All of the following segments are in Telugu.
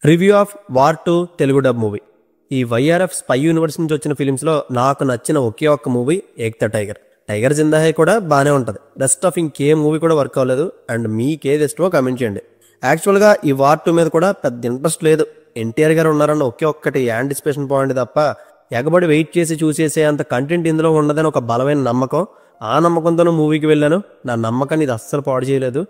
Review of war 2 Telugu dub movie. ఈ వైఆర్ఎఫ్ స్పై యూనివర్స్ నుంచి వచ్చిన ఫిలిమ్స్లో నాకు నచ్చిన ఒకే ఒక్క మూవీ ఏక్ ద టైగర్. టైగర్ జిందా హై కూడా బాగానే ఉంటుంది. రెస్ట్ ఆఫ్ ఇంకే మూవీ కూడా వర్క్ అవ్వలేదు. అండ్ మీకేది ఇష్టమో కమెంట్ చేయండి. యాక్చువల్గా ఈ వార్ 2 మీద కూడా పెద్ద ఇంట్రెస్ట్ లేదు. ఎన్టీఆర్ గారు ఉన్నారన్న ఒకే ఒక్కటి యాంటిసిపేషన్ పాయింట్ తప్ప ఎగబడి వెయిట్ చేసి చూసేసే అంత కంటెంట్ ఇందులో ఉండదని ఒక బలమైన నమ్మకం. ఆ నమ్మకంతోనే మూవీకి వెళ్ళాను. నా నమ్మకాన్ని ఇది అస్సలు పాడు చేయలేదు.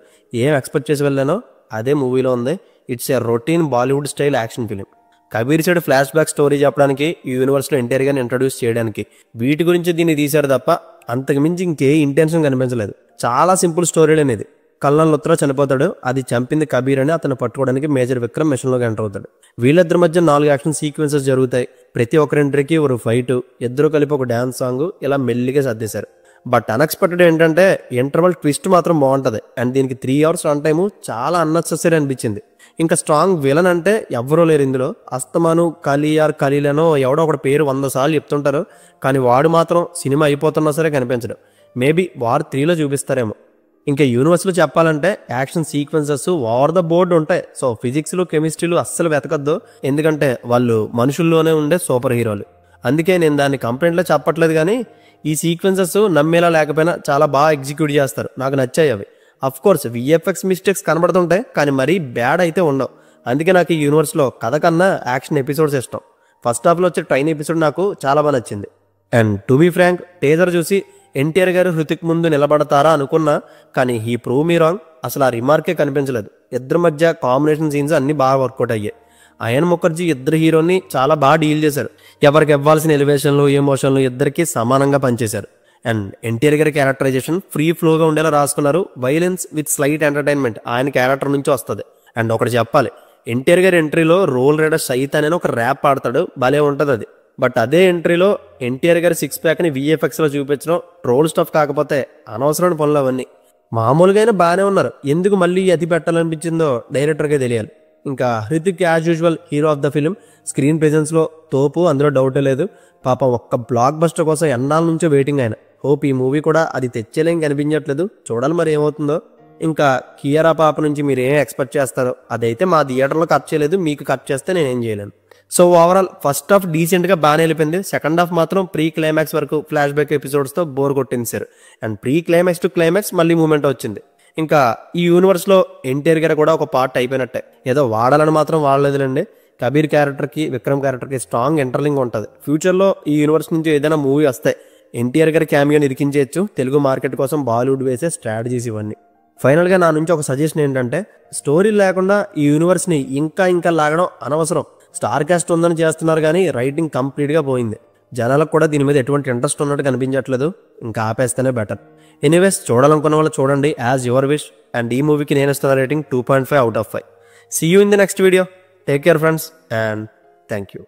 ఏం ఎక్స్పెక్ట్ చేసి వెళ్ళానో అదే మూవీలో ఉంది. It's a routine Bollywood style action film. Kabir side flash back story చెప్పడానికి, ఈ యూనివర్స్లో ఎన్టీఆర్ గారిని ఇంట్రడ్యూస్ చేయడానికి, వీటి గురించి దీన్ని తీశారు తప్ప అంతకు మించి ఇంకే ఇంటెన్షన్ కనిపించలేదు. చాలా సింపుల్ స్టోరీ అనేది. కల్నల్ లుత్రా చనిపోతాడు. అది చంపింది కబీర్ అని అతను పట్టుకోవడానికి మేజర్ విక్రమ్ మిషన్లోకి ఎంటర్ అవుతాడు. వీళ్ళిద్దరి మధ్య 4 యాక్షన్ సీక్వెన్సెస్ జరుగుతాయి. ప్రతి ఒక్కరింటికి ఒక ఫైట్, ఇద్దరు కలిపి ఒక డ్యాన్స్ సాంగ్, ఇలా మెల్లిగా సర్దేశారు. బట్ అన్ఎక్స్పెక్టెడ్ ఏంటంటే ఇంటర్వల్ ట్విస్ట్ మాత్రం బాగుంటుంది. అండ్ దీనికి 3 hours రన్ టైము చాలా అన్నెసెసరీ అనిపించింది. ఇంకా స్ట్రాంగ్ విలన్ అంటే ఎవ్వరూ లేరు ఇందులో. అస్తమాను ఖలీలనో ఎవడో ఒకటి పేరు 100 సార్లు చెప్తుంటారు. కానీ వాడు మాత్రం సినిమా అయిపోతున్నా సరే కనిపించడు. మేబీ వార్ 3లో చూపిస్తారేమో. ఇంకా యూనివర్స్లో చెప్పాలంటే action sequences over the board ఉంటాయి. సో ఫిజిక్స్లు కెమిస్ట్రీలు అస్సలు వెతకద్దు, ఎందుకంటే వాళ్ళు మనుషుల్లోనే ఉండే సూపర్ హీరోలు. అందుకే నేను దాన్ని కంప్లైంట్లో చెప్పట్లేదు. కానీ ఈ సీక్వెన్సెస్ నమ్మేలా లేకపోయినా చాలా బాగా ఎగ్జిక్యూట్ చేస్తారు. నాకు నచ్చాయి అవి. అఫ్కోర్స్ విఎఫ్ఎక్స్ మిస్టేక్స్ కనబడుతుంటాయి, కానీ మరీ బ్యాడ్ అయితే ఉండవు. అందుకే నాకు ఈ యూనివర్స్లో కథ కన్నా యాక్షన్ ఎపిసోడ్స్ ఇష్టం. ఫస్ట్ హాఫ్లో వచ్చే ట్రైన్ ఎపిసోడ్ నాకు చాలా బాగా నచ్చింది. And to be frank, teaser చూసి ఎన్టీఆర్ గారు హృతిక్ ముందు నిలబడతారా అనుకున్నా, కానీ హీ ప్రూవ్ మీ రాంగ్. అసలు ఆ రిమార్కే కనిపించలేదు. ఇద్దరి మధ్య కాంబినేషన్ సీన్స్ అన్నీ బాగా వర్కౌట్ అయ్యాయి. అయాన్ ముఖర్జీ ఇద్దరు హీరోని చాలా బాగా డీల్ చేశారు. ఎవరికి ఇవ్వాల్సిన ఎలివేషన్లు, ఎమోషన్లు ఇద్దరికి సమానంగా పనిచేశారు. అండ్ ఎన్టీఆర్ గారి క్యారెక్టరైజేషన్ ఫ్రీ ఫ్లోగా ఉండేలా రాసుకున్నారు. వైలెన్స్ విత్ స్లైట్ ఎంటర్టైన్మెంట్ ఆయన క్యారెక్టర్ నుంచి వస్తుంది. అండ్ ఒకటి చెప్పాలి, ఎన్టీఆర్ గారి ఎంట్రీలో రోల్ రైడర్ సైతాన్ అని ఒక ర్యాప్ ఆడతాడు, భలే ఉంటుంది అది. బట్ అదే ఎంట్రీలో ఎన్టీఆర్ గారి 6 ప్యాక్ని విఎఫ్ఎక్స్లో చూపించడం ట్రోల్ స్టఫ్ కాకపోతే అనవసరమైన పనులు అవన్నీ. మామూలుగా అయినా బాగానే ఉన్నారు. ఎందుకు మళ్ళీ అది పెట్టాలనిపించిందో డైరెక్టర్గా తెలియాలి. ఇంకా Hrithik as usual hero of the film. Screen ప్రెజెన్స్లో తోపు, అందులో డౌటే లేదు. పాపం ఒక్క బ్లాక్ బస్టర్ కోసం ఎన్నాళ్ళ నుంచో వెయిటింగ్ ఆయన. హోప్ ఈ మూవీ కూడా అది తెచ్చేలేం కనిపించట్లేదు. చూడాలి మరి ఏమవుతుందో. ఇంకా కియారా పాప నుంచి మీరు ఏం ఎక్స్పెక్ట్ చేస్తారో అదైతే మా థియేటర్లో కట్ చేయలేదు. మీకు కట్ చేస్తే నేనేం చేయలేను. సో ఓవరాల్ ఫస్ట్ హాఫ్ డీసెంట్గా బాగానే వెళ్ళిపోయింది. సెకండ్ హాఫ్ మాత్రం ప్రీ క్లైమాక్స్ వరకు ఫ్లాష్ బ్యాక్ ఎపిసోడ్స్తో బోర్ కొట్టించారు. And pre climax to climax మళ్ళీ మూమెంట్ వచ్చింది. ఇంకా ఈ యూనివర్స్లో ఎన్టీఆర్ గారు కూడా ఒక పార్ట్ అయిపోయినట్టే. ఏదో వాడాలని మాత్రం వాడలేదులేండి. కబీర్ క్యారెక్టర్కి, విక్రమ్ క్యారెక్టర్కి స్ట్రాంగ్ ఇంటర్లింక్ ఉంటుంది. ఫ్యూచర్లో ఈ యూనివర్స్ నుంచి ఏదైనా మూవీ వస్తే ఎన్టీఆర్ గారి క్యామియోని ఇరికించేయచ్చు. తెలుగు మార్కెట్ కోసం బాలీవుడ్ వేసే స్ట్రాటజీస్ ఇవన్నీ. ఫైనల్గా నా నుంచి ఒక సజెషన్ ఏంటంటే, స్టోరీ లేకుండా ఈ యూనివర్స్ని ఇంకా లాగడం అనవసరం. స్టార్ కాస్ట్ ఉందని చేస్తున్నారు, కానీ రైటింగ్ కంప్లీట్గా పోయింది. జనాలకు కూడా దీని మీద ఎటువంటి ఇంట్రెస్ట్ ఉన్నట్టు కనిపించట్లేదు. ఇంకా ఆపేస్తేనే బెటర్. ఎనీవేస్, చూడాలనుకున్న వాళ్ళు చూడండి, యాజ్ యువర్ విష్. అండ్ ఈ మూవీకి నేను ఇస్తున్న rating 2.5 out of 5. See you in the next video. Take care friends and thank you.